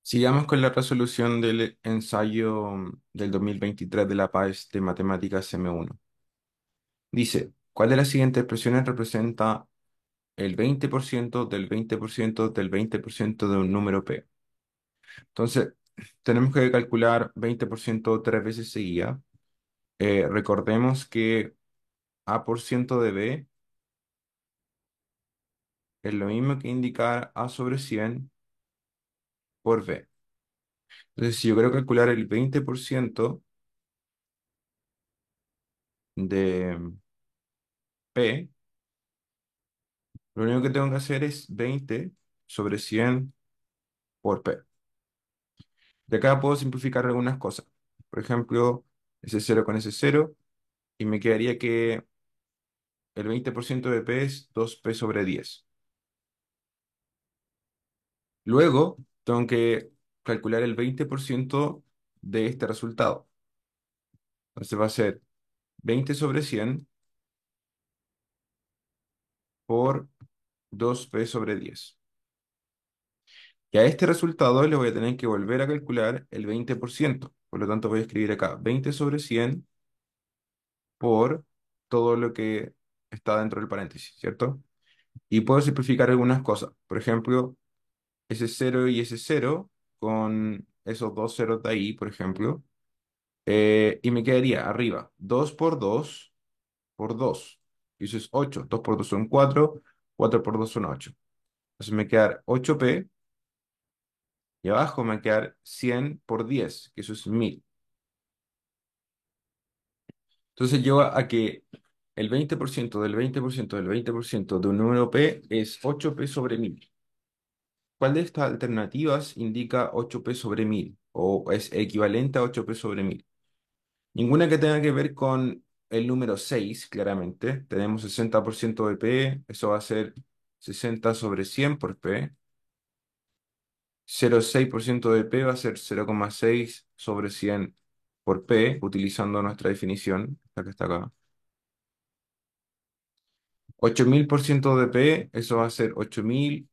Sigamos con la resolución del ensayo del 2023 de la PAES de Matemáticas M1. Dice, ¿cuál de las siguientes expresiones representa el 20% del 20% del 20% de un número P? Entonces, tenemos que calcular 20% tres veces seguidas. Recordemos que A por ciento de B es lo mismo que indicar A sobre 100 por B. Entonces, si yo quiero calcular el 20% de P, lo único que tengo que hacer es 20 sobre 100 por P. De acá puedo simplificar algunas cosas. Por ejemplo, ese cero con ese cero, y me quedaría que el 20% de P es 2P sobre 10. Luego, tengo que calcular el 20% de este resultado. Entonces va a ser 20 sobre 100 por 2P sobre 10. Y a este resultado le voy a tener que volver a calcular el 20%. Por lo tanto, voy a escribir acá 20 sobre 100 por todo lo que está dentro del paréntesis, ¿cierto? Y puedo simplificar algunas cosas. Por ejemplo, ese cero y ese cero con esos dos ceros de ahí, por ejemplo. Y me quedaría arriba 2 por 2 por 2. Y eso es 8. 2 por 2 son 4. 4 por 2 son 8. Entonces me queda 8P y abajo me va a quedar 100 por 10, que eso es 1000. Entonces lleva a que el 20% del 20% del 20% de un número P es 8P sobre 1000. ¿Cuál de estas alternativas indica 8P sobre 1000 o es equivalente a 8P sobre 1000? Ninguna que tenga que ver con el número 6, claramente. Tenemos 60% de P, eso va a ser 60 sobre 100 por P. 0,6% de P va a ser 0,6 sobre 100 por P, utilizando nuestra definición, la que está acá. 8000% de P, eso va a ser 8000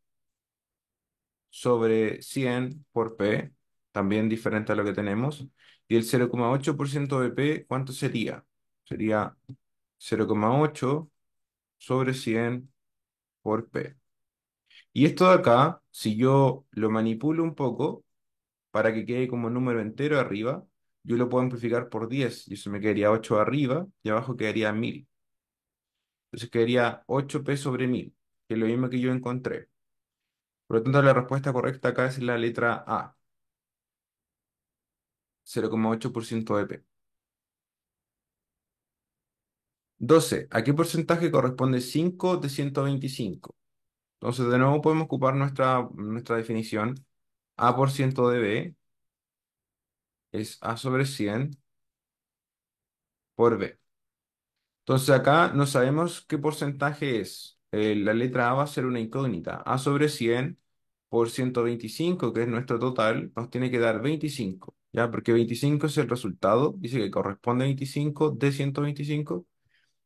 sobre 100 por P, también diferente a lo que tenemos. Y el 0,8% de P, ¿cuánto sería? Sería 0,8 sobre 100 por P. Y esto de acá, si yo lo manipulo un poco para que quede como número entero arriba, yo lo puedo amplificar por 10 y eso me quedaría 8 arriba y abajo quedaría 1000. Entonces quedaría 8P sobre 1000, que es lo mismo que yo encontré. Por lo tanto, la respuesta correcta acá es la letra A, 0,8% de P. 12. ¿A qué porcentaje corresponde 5 de 125? Entonces, de nuevo podemos ocupar nuestra definición. A por ciento de B es A sobre 100 por B. Entonces acá no sabemos qué porcentaje es. La letra A va a ser una incógnita. A sobre 100 por 125, que es nuestro total, nos tiene que dar 25, ¿ya? Porque 25 es el resultado, dice que corresponde a 25 de 125.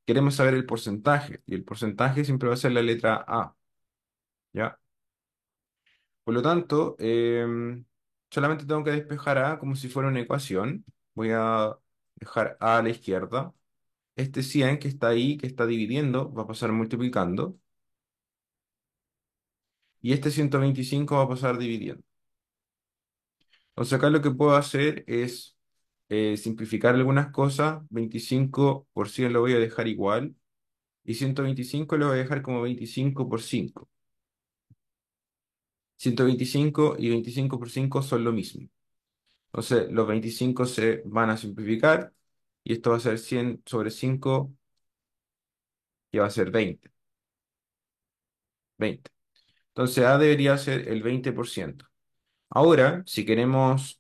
Queremos saber el porcentaje, y el porcentaje siempre va a ser la letra A, ¿ya? Por lo tanto, solamente tengo que despejar A como si fuera una ecuación. Voy a dejar A a la izquierda. Este 100 que está ahí, que está dividiendo, va a pasar multiplicando. Y este 125 va a pasar dividiendo. Entonces acá lo que puedo hacer es simplificar algunas cosas. 25 por 100 lo voy a dejar igual. Y 125 lo voy a dejar como 25 por 5. 125 y 25 por 5 son lo mismo. Entonces los 25 se van a simplificar. Y esto va a ser 100 sobre 5, que va a ser 20. 20. Entonces A debería ser el 20%. Ahora, si queremos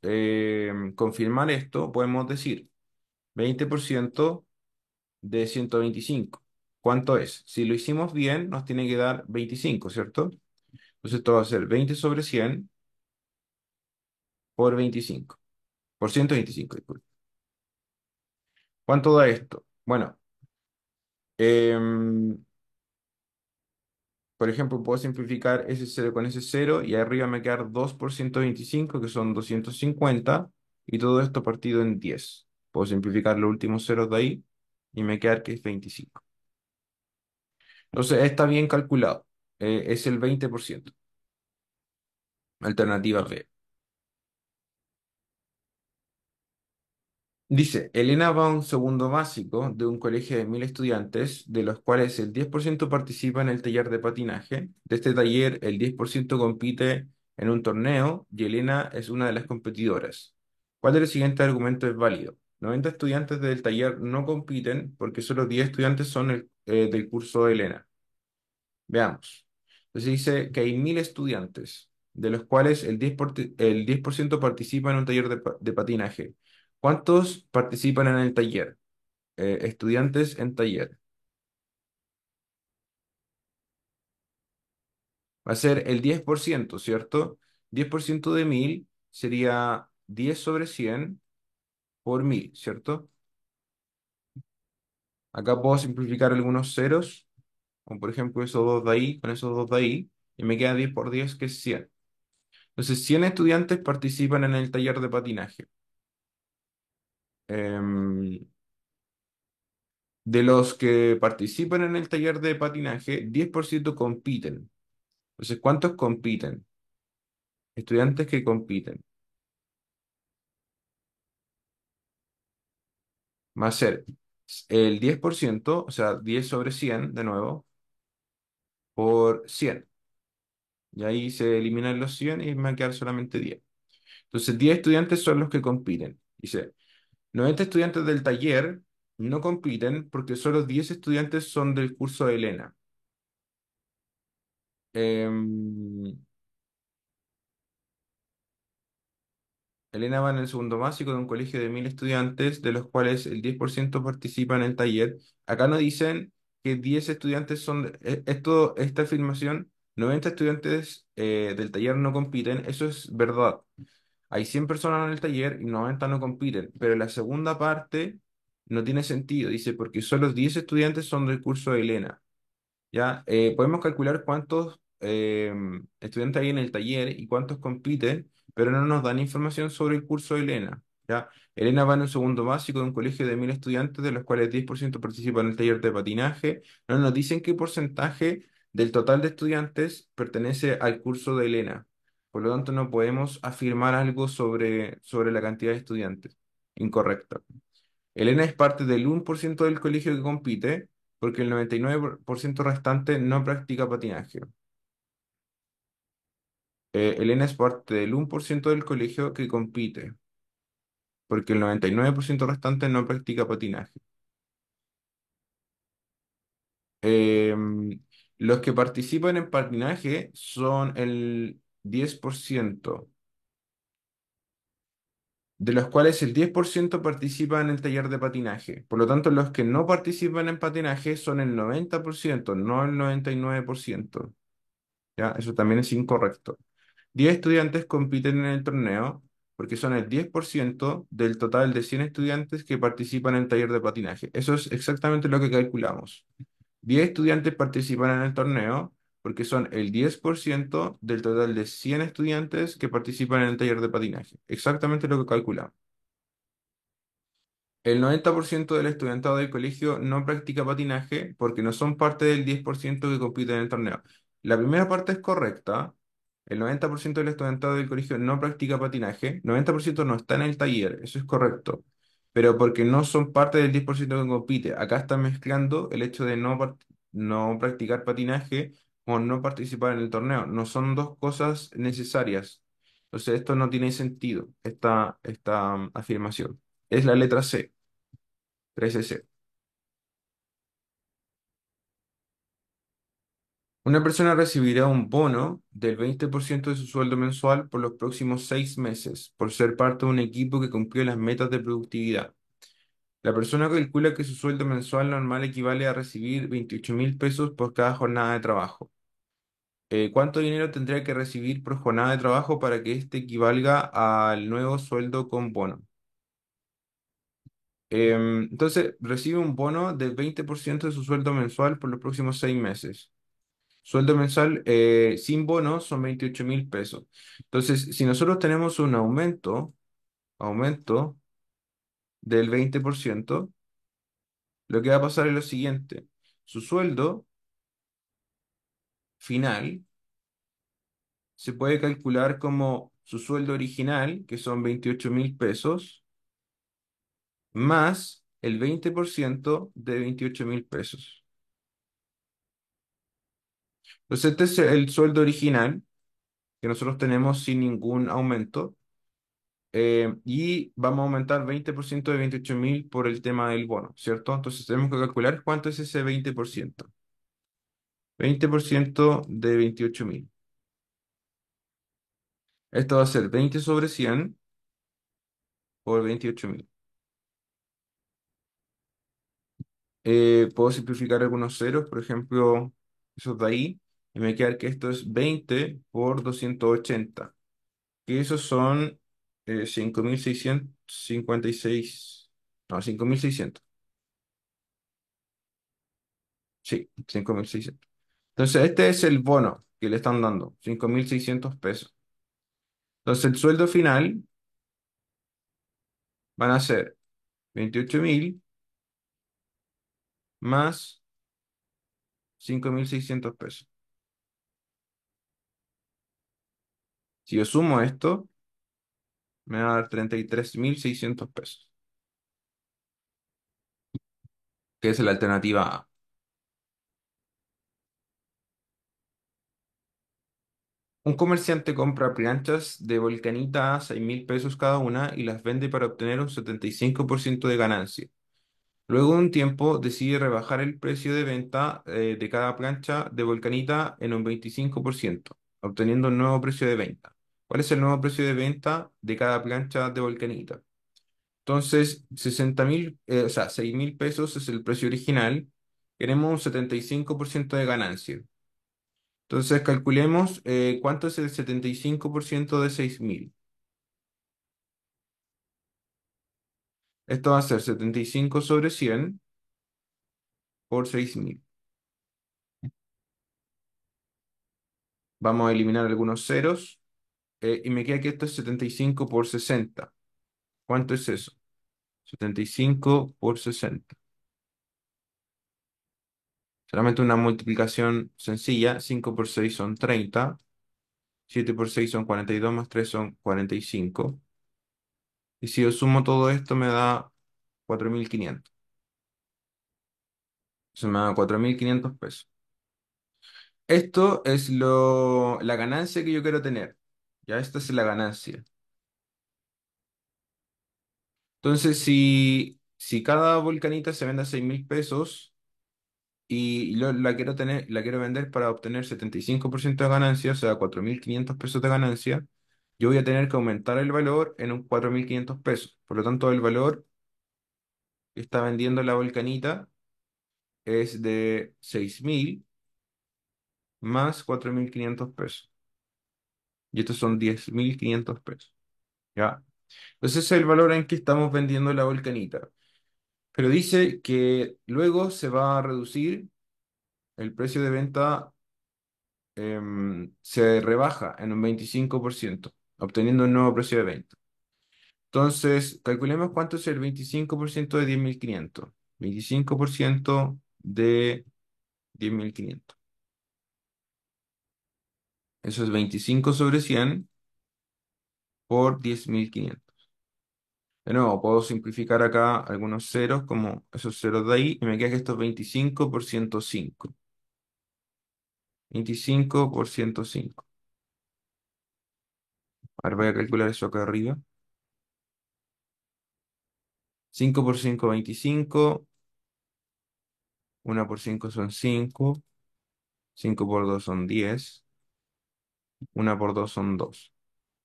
confirmar esto, podemos decir 20% de 125. ¿Cuánto es? Si lo hicimos bien, nos tiene que dar 25, ¿cierto? Entonces esto va a ser 20 sobre 100 por 25. Por 125, disculpe. ¿Cuánto da esto? Bueno, em, Por ejemplo, puedo simplificar ese cero con ese cero y arriba me quedar 2 por 125 que son 250 y todo esto partido en 10. Puedo simplificar los últimos ceros de ahí y me quedar que es 25. Entonces, está bien calculado. Es el 20%. Alternativa B. Dice, Elena va a un segundo básico de un colegio de 1.000 estudiantes, de los cuales el 10% participa en el taller de patinaje. De este taller, el 10% compite en un torneo y Elena es una de las competidoras. ¿Cuál de los siguientes argumentos es válido? 90 estudiantes del taller no compiten porque solo 10 estudiantes son del curso de Elena. Veamos. Entonces dice que hay 1.000 estudiantes, de los cuales el 10% participa en un taller de patinaje. ¿Cuántos participan en el taller? Estudiantes en taller. Va a ser el 10%, ¿cierto? 10% de 1.000 sería 10 sobre 100 por 1.000, ¿cierto? Acá puedo simplificar algunos ceros, como por ejemplo esos dos de ahí, con esos dos de ahí, y me queda 10 por 10, que es 100. Entonces, 100 estudiantes participan en el taller de patinaje. Em, de los que participan en el taller de patinaje, 10% compiten. Entonces, ¿cuántos compiten? Estudiantes que compiten. Va a ser el 10%, o sea, 10 sobre 100 de nuevo, por 100. Y ahí se eliminan los 100 y me va a quedar solamente 10. Entonces, 10 estudiantes son los que compiten. Dice, 90 estudiantes del taller no compiten porque solo 10 estudiantes son del curso de Elena. Em, Elena va en el segundo básico de un colegio de 1.000 estudiantes, de los cuales el 10% participa en el taller. Acá no dicen que 10 estudiantes son... esta afirmación, 90 estudiantes del taller no compiten, eso es verdad. Hay 100 personas en el taller y 90 no compiten, pero la segunda parte no tiene sentido, dice, porque solo 10 estudiantes son del curso de Elena. Ya, podemos calcular cuántos estudiantes hay en el taller y cuántos compiten, pero no nos dan información sobre el curso de Elena. ¿Ya? Elena va en un segundo básico de un colegio de 1.000 estudiantes, de los cuales 10% participan en el taller de patinaje. No nos dicen qué porcentaje del total de estudiantes pertenece al curso de Elena. Por lo tanto, no podemos afirmar algo sobre la cantidad de estudiantes. Incorrecta. Elena es parte del 1% del colegio que compite, porque el 99% restante no practica patinaje. Elena es parte del 1% del colegio que compite, porque el 99% restante no practica patinaje. Los que participan en patinaje son el 10%, de los cuales el 10% participa en el taller de patinaje. Por lo tanto, los que no participan en patinaje son el 90%, no el 99%. ¿Ya? Eso también es incorrecto. 10 estudiantes compiten en el torneo porque son el 10% del total de 100 estudiantes que participan en el taller de patinaje. Eso es exactamente lo que calculamos. 10 estudiantes participan en el torneo porque son el 10% del total de 100 estudiantes que participan en el taller de patinaje. Exactamente lo que calculamos. El 90% del estudiantado del colegio no practica patinaje porque no son parte del 10% que compite en el torneo. La primera parte es correcta. El 90% del estudiantado del colegio no practica patinaje. 90% no está en el taller, eso es correcto. Pero porque no son parte del 10% que compite. Acá están mezclando el hecho de no practicar patinaje con no participar en el torneo. No son dos cosas necesarias. Entonces esto no tiene sentido, esta afirmación. Es la letra C. 3C. Una persona recibirá un bono del 20% de su sueldo mensual por los próximos 6 meses, por ser parte de un equipo que cumplió las metas de productividad. La persona calcula que su sueldo mensual normal equivale a recibir 28.000 pesos por cada jornada de trabajo. ¿Cuánto dinero tendría que recibir por jornada de trabajo para que este equivalga al nuevo sueldo con bono? Entonces, recibe un bono del 20% de su sueldo mensual por los próximos 6 meses. Sueldo mensual sin bono son 28.000 pesos. Entonces, si nosotros tenemos un aumento del 20%, lo que va a pasar es lo siguiente. Su sueldo final se puede calcular como su sueldo original, que son 28.000 pesos, más el 20% de 28.000 pesos. Entonces, este es el sueldo original que nosotros tenemos sin ningún aumento. Y vamos a aumentar 20% de 28.000 por el tema del bono, ¿cierto? Entonces tenemos que calcular cuánto es ese 20%. 20% de 28.000. Esto va a ser 20 sobre 100 por 28.000. Puedo simplificar algunos ceros, por ejemplo, esos de ahí, y me queda que esto es 20 por 280, que esos son 5.656, no, 5.600, sí, 5.600. Entonces, este es el bono que le están dando, 5.600 pesos. Entonces, el sueldo final van a ser 28.000 más 5.600 pesos. Si yo sumo esto, me va a dar 33.600 pesos, que es la alternativa A. Un comerciante compra planchas de Volcanita a 6.000 pesos cada una y las vende para obtener un 75% de ganancia. Luego de un tiempo decide rebajar el precio de venta de cada plancha de Volcanita en un 25%, obteniendo un nuevo precio de venta. ¿Cuál es el nuevo precio de venta de cada plancha de Volcanita? Entonces, 60.000, o sea, 6.000 pesos es el precio original. Queremos un 75% de ganancia. Entonces, calculemos cuánto es el 75% de 6.000. Esto va a ser 75 sobre 100 por 6.000. Vamos a eliminar algunos ceros. Y me queda que esto es 75 por 60. ¿Cuánto es eso? 75 por 60. Solamente una multiplicación sencilla. 5 por 6 son 30. 7 por 6 son 42, más 3 son 45. Y si yo sumo todo esto me da 4.500. Eso me da 4.500 pesos. Esto es la ganancia que yo quiero tener. Ya esta es la ganancia. Entonces, si cada volcanita se vende a 6.000 pesos, y la quiero tener, la quiero vender para obtener 75% de ganancia, o sea, 4.500 pesos de ganancia, yo voy a tener que aumentar el valor en un 4.500 pesos. Por lo tanto, el valor que está vendiendo la volcanita es de 6.000 más 4.500 pesos. Y estos son 10.500 pesos. ¿Ya? Entonces, ese es el valor en que estamos vendiendo la volcanita. Pero dice que luego se va a reducir el precio de venta, se rebaja en un 25%, obteniendo un nuevo precio de venta. Entonces, calculemos cuánto es el 25% de 10.500. 25% de 10.500. Eso es 25 sobre 100 por 10.500. De nuevo, puedo simplificar acá algunos ceros, como esos ceros de ahí, y me queda que esto es 25 por 105. 25 por 105. Ahora voy a calcular eso acá arriba. 5 por 5, 25. 1 por 5 son 5. 5 por 2 son 10. 1 por 2 son 2.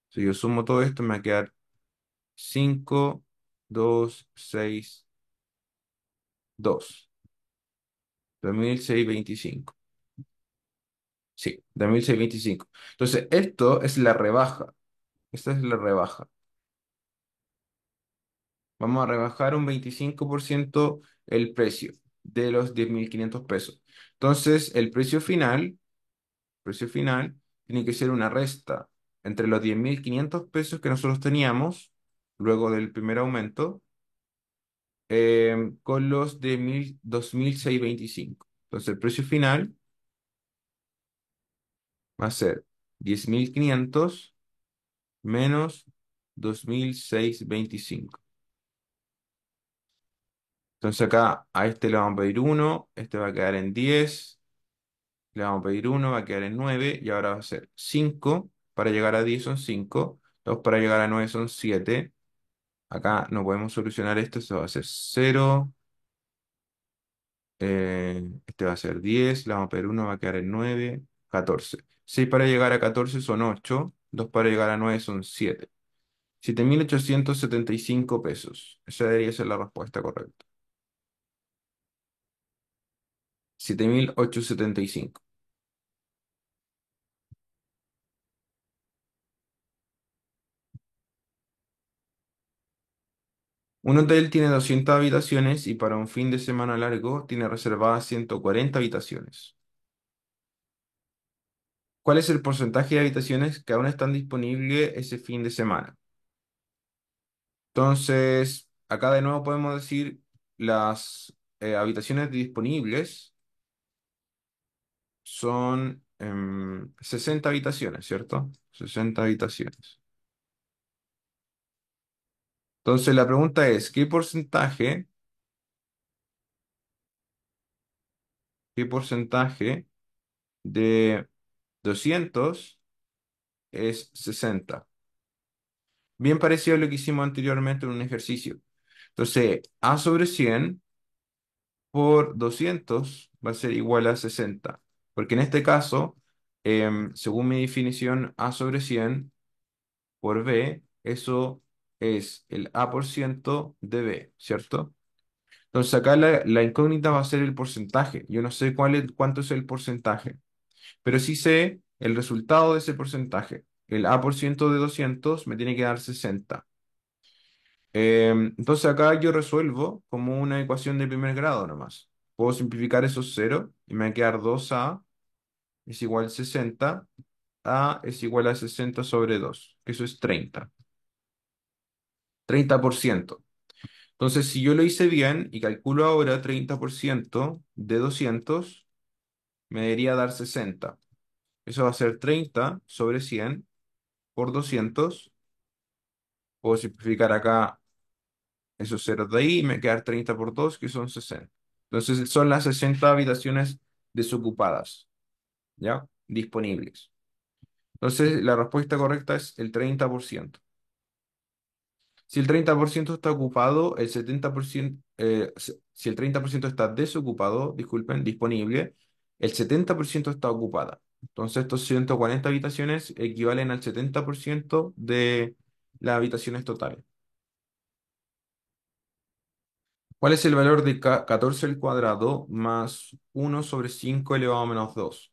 Si yo sumo todo esto, me va a quedar 5, 2, 6, 2. 2.625. Sí, 2.625. Entonces, esto es la rebaja. Esta es la rebaja. Vamos a rebajar un 25% el precio de los 10.500 pesos. Entonces, el precio final precio final, tiene que ser una resta entre los 10.500 pesos que nosotros teníamos luego del primer aumento con los de 2.625. Entonces el precio final va a ser 10.500 menos 2.625. Entonces acá a este le vamos a pedir uno, este va a quedar en 10, le vamos a pedir uno, va a quedar en 9 y ahora va a ser 5 para llegar a 10 son 5, 2 para llegar a 9 son 7. Acá no podemos solucionar esto, esto va a ser 0, este va a ser 10, le vamos a pedir uno, va a quedar en 9, 14. 6 para llegar a 14 son 8, 2 para llegar a 9 son 7. 7.875 pesos. Esa debería ser la respuesta correcta. 7.875. Un hotel tiene 200 habitaciones y para un fin de semana largo tiene reservadas 140 habitaciones. ¿Cuál es el porcentaje de habitaciones que aún están disponibles ese fin de semana? Entonces, acá de nuevo podemos decir las habitaciones disponibles son 60 habitaciones, ¿cierto? 60 habitaciones. Entonces, la pregunta es, ¿qué porcentaje de 200 es 60? Bien parecido a lo que hicimos anteriormente en un ejercicio. Entonces, A sobre 100 por 200 va a ser igual a 60. Porque en este caso, según mi definición, A sobre 100 por B, eso es el A por ciento de B, ¿cierto? Entonces acá la incógnita va a ser el porcentaje. Yo no sé cuánto es el porcentaje, pero sí sé el resultado de ese porcentaje. El A por ciento de 200 me tiene que dar 60. Entonces acá yo resuelvo como una ecuación de primer grado nomás. Puedo simplificar esos ceros y me va a quedar 2A es igual a 60. A es igual a 60 sobre 2. Eso es 30%. Entonces, si yo lo hice bien y calculo ahora 30% de 200 me debería dar 60. Eso va a ser 30 sobre 100 por 200. Puedo simplificar acá esos ceros de ahí y me queda 30 por 2 que son 60. Entonces, son las 60 habitaciones desocupadas, ¿ya? Disponibles. Entonces, la respuesta correcta es el 30%. Si el 30% está ocupado, el 70%, si el 30% está desocupado, disculpen, disponible, el 70% está ocupada. Entonces, estos 140 habitaciones equivalen al 70% de las habitaciones totales. ¿Cuál es el valor de 14 al cuadrado más 1/5 elevado a -2?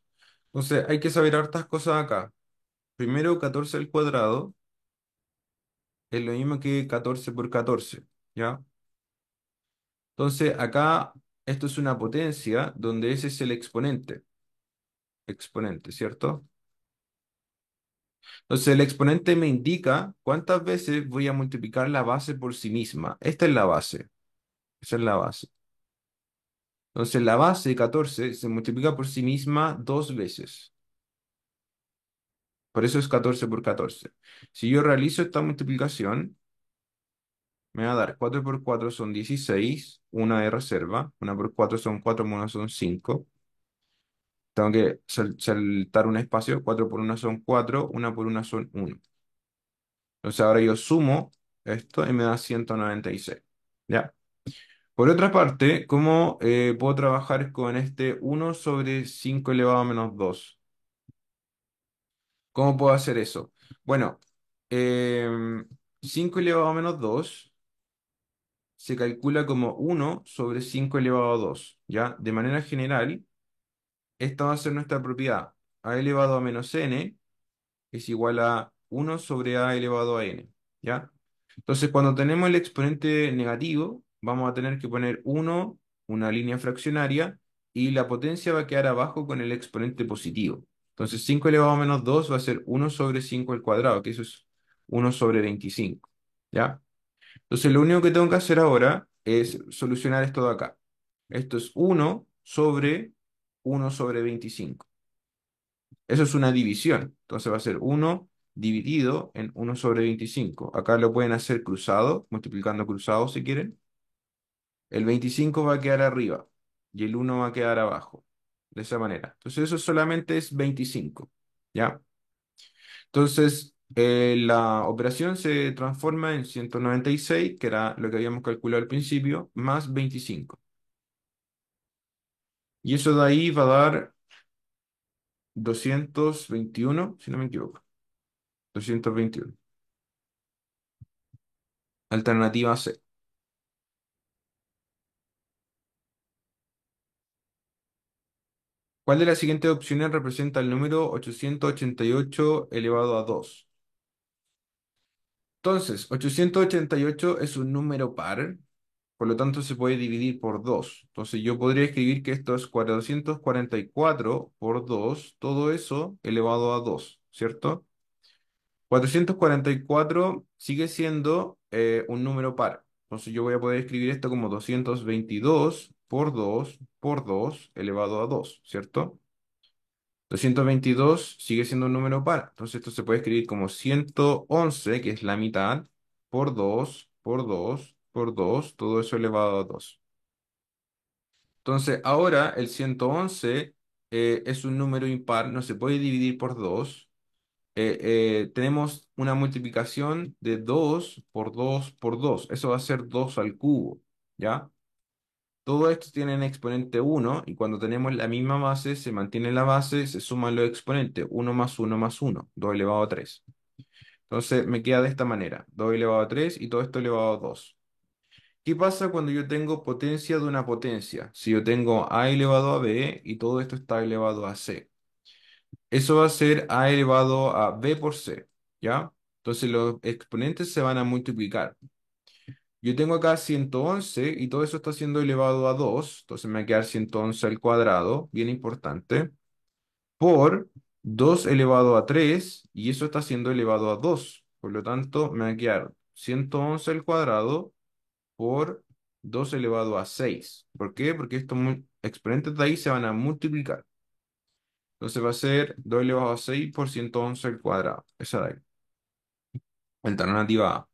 Entonces, hay que saber hartas cosas acá. Primero, 14 al cuadrado es lo mismo que 14 por 14, ¿ya? Entonces, acá esto es una potencia donde ese es el exponente, ¿cierto? Entonces, el exponente me indica cuántas veces voy a multiplicar la base por sí misma. Esta es la base, esa es la base. Entonces, la base 14 se multiplica por sí misma dos veces. Por eso es 14 por 14. Si yo realizo esta multiplicación, me va a dar 4 por 4 son 16, una de reserva, una por 4 son 4, una son 5. Tengo que saltar un espacio, 4 por 1 son 4, una por una son 1. Entonces ahora yo sumo esto y me da 196. ¿Ya? Por otra parte, ¿cómo puedo trabajar con este 1/5 elevado a -2? ¿Cómo puedo hacer eso? Bueno, 5 elevado a -2 se calcula como 1/5 elevado a 2. ¿Ya? De manera general, esta va a ser nuestra propiedad. A elevado a -n es igual a 1/a elevado a n, ¿ya? Entonces, cuando tenemos el exponente negativo, vamos a tener que poner 1, una línea fraccionaria, y la potencia va a quedar abajo con el exponente positivo. Entonces 5 elevado a menos 2 va a ser 1/5 al cuadrado, que eso es 1/25. ¿Ya? Entonces lo único que tengo que hacer ahora es solucionar esto de acá. Esto es 1/1/25. Eso es una división. Entonces va a ser 1 dividido en 1/25. Acá lo pueden hacer cruzado, multiplicando cruzado si quieren. El 25 va a quedar arriba y el 1 va a quedar abajo. De esa manera. Entonces eso solamente es 25. ¿Ya? Entonces la operación se transforma en 196, que era lo que habíamos calculado al principio, más 25. Y eso de ahí va a dar 221, si no me equivoco. 221. Alternativa C. ¿Cuál de las siguientes opciones representa el número 888 elevado a 2? Entonces, 888 es un número par, por lo tanto se puede dividir por 2. Entonces yo podría escribir que esto es 444 por 2, todo eso elevado a 2, ¿cierto? 444 sigue siendo un número par. Entonces yo voy a poder escribir esto como 222 por 2 elevado a 2, ¿cierto? 222 sigue siendo un número par. Entonces esto se puede escribir como 111, que es la mitad, por 2 por 2 por 2 todo eso elevado a 2. Entonces ahora el 111 es un número impar, no se puede dividir por 2. Tenemos una multiplicación de 2 por 2 por 2. Eso va a ser 2 al cubo, ¿ya? Todo esto tiene en exponente 1 y cuando tenemos la misma base, se mantiene la base, se suman los exponentes, 1 más 1, 2 elevado a 3. Entonces me queda de esta manera, 2 elevado a 3 y todo esto elevado a 2. ¿Qué pasa cuando yo tengo potencia de una potencia? Si yo tengo a elevado a b y todo esto está elevado a c. Eso va a ser a elevado a b por c, ¿ya? Entonces los exponentes se van a multiplicar. Yo tengo acá 111 y todo eso está siendo elevado a 2, entonces me va a quedar 111 al cuadrado, bien importante, por 2 elevado a 3 y eso está siendo elevado a 2. Por lo tanto, me va a quedar 111 al cuadrado por 2 elevado a 6. ¿Por qué? Porque estos exponentes de ahí se van a multiplicar. Entonces va a ser 2 elevado a 6 por 111 al cuadrado. Esa de ahí. Alternativa A.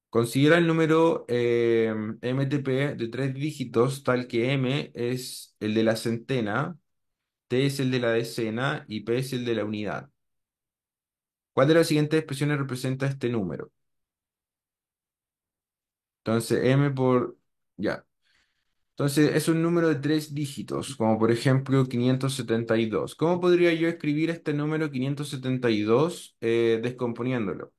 Considera el número MTP de 3 dígitos tal que M es el de la centena, T es el de la decena y P es el de la unidad. ¿Cuál de las siguientes expresiones representa este número? Entonces, M por... Ya. Entonces, es un número de 3 dígitos, como por ejemplo 572. ¿Cómo podría yo escribir este número 572 descomponiéndolo?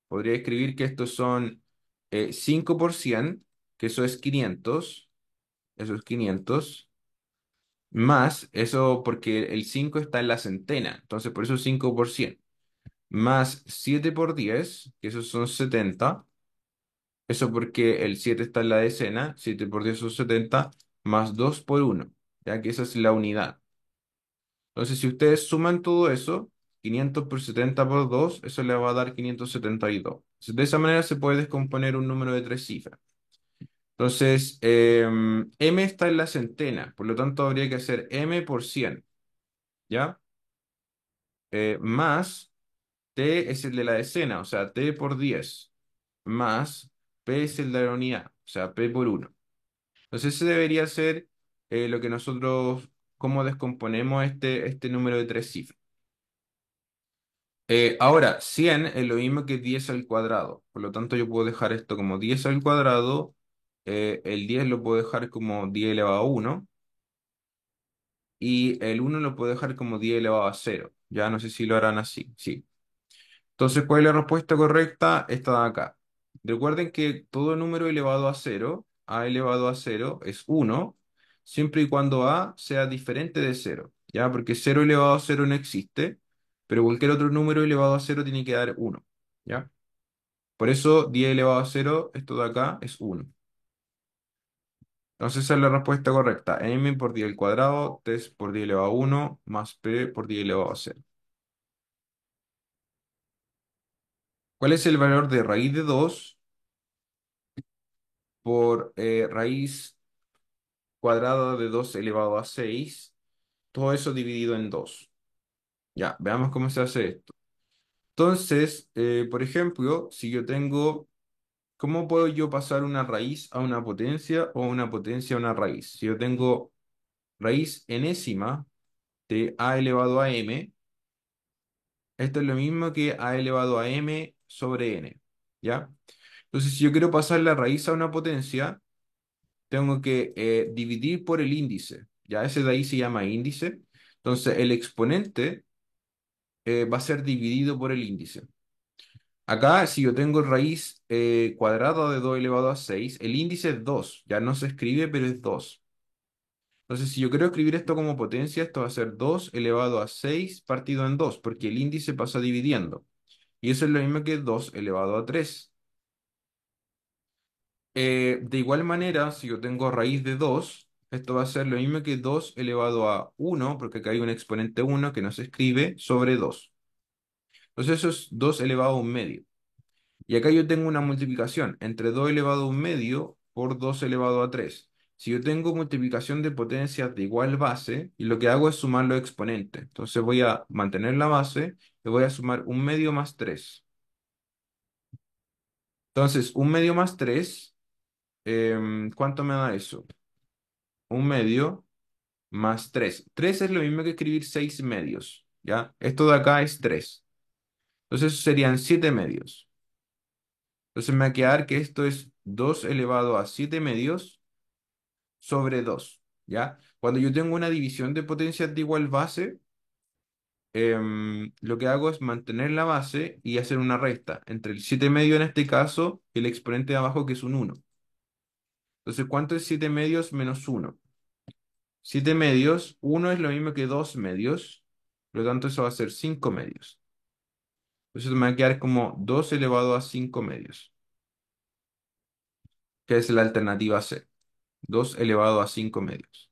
Podría escribir que estos son 5 por 100, que eso es 500, más eso porque el 5 está en la centena, entonces por eso 5 por 100, más 7 por 10, que esos son 70, eso porque el 7 está en la decena, 7 por 10 son 70, más 2 por 1, ya que esa es la unidad. Entonces si ustedes suman todo eso, 500 por 70 por 2, eso le va a dar 572. Entonces, de esa manera se puede descomponer un número de 3 cifras. Entonces, m está en la centena, por lo tanto habría que hacer m por 100, ¿ya? Más t es el de la decena, o sea, t por 10, más p es el de la unidad, o sea, p por 1. Entonces, ese debería ser lo que nosotros, cómo descomponemos este número de 3 cifras. Ahora, 100 es lo mismo que 10 al cuadrado, por lo tanto yo puedo dejar esto como 10 al cuadrado, el 10 lo puedo dejar como 10 elevado a 1. Y el 1 lo puedo dejar como 10 elevado a 0. Ya no sé si lo harán así. Sí. Entonces, ¿cuál es la respuesta correcta? Esta de acá. Recuerden que todo número elevado a 0, a elevado a 0 es 1, siempre y cuando a sea diferente de 0. ¿Ya? Porque 0 elevado a 0 no existe, pero cualquier otro número elevado a 0 tiene que dar 1. ¿Ya? Por eso 10 elevado a 0, esto de acá es 1. Entonces esa es la respuesta correcta. M por 10 al cuadrado, T por 10 elevado a 1, más P por 10 elevado a 0. ¿Cuál es el valor de raíz de 2 por raíz cuadrada de 2 elevado a 6? Todo eso dividido en 2. Ya, veamos cómo se hace esto. Entonces, por ejemplo, si yo tengo, ¿cómo puedo yo pasar una raíz a una potencia o una potencia a una raíz? Si yo tengo raíz enésima de a elevado a m, esto es lo mismo que a elevado a m sobre n, ¿ya? Entonces, si yo quiero pasar la raíz a una potencia, tengo que dividir por el índice, ¿ya? Ese de ahí se llama índice. Entonces, el exponente va a ser dividido por el índice. Acá, si yo tengo raíz cuadrada de 2 elevado a 6, el índice es 2. Ya no se escribe, pero es 2. Entonces, si yo quiero escribir esto como potencia, esto va a ser 2 elevado a 6 partido en 2, porque el índice pasa dividiendo. Y eso es lo mismo que 2 elevado a 3. De igual manera, si yo tengo raíz de 2, esto va a ser lo mismo que 2 elevado a 1, porque acá hay un exponente 1 que no se escribe, sobre 2. Entonces, eso es 2 elevado a un medio. Y acá yo tengo una multiplicación entre 2 elevado a un medio por 2 elevado a 3. Si yo tengo multiplicación de potencias de igual base, y lo que hago es sumar los exponentes. Entonces voy a mantener la base y voy a sumar un medio más 3. Entonces, un medio más 3, ¿cuánto me da eso? Un medio más 3. 3 es lo mismo que escribir 6 medios, ¿ya? Esto de acá es 3. Entonces, eso serían 7 medios. Entonces, me va a quedar que esto es 2 elevado a 7 medios sobre 2, ¿ya? Cuando yo tengo una división de potencias de igual base, lo que hago es mantener la base y hacer una resta entre el 7 medio en este caso y el exponente de abajo que es un 1. Entonces, ¿cuánto es 7 medios menos 1? 7 medios, 1 es lo mismo que 2 medios, por lo tanto eso va a ser 5 medios. Entonces me va a quedar como 2 elevado a 5 medios, que es la alternativa C, 2 elevado a 5 medios.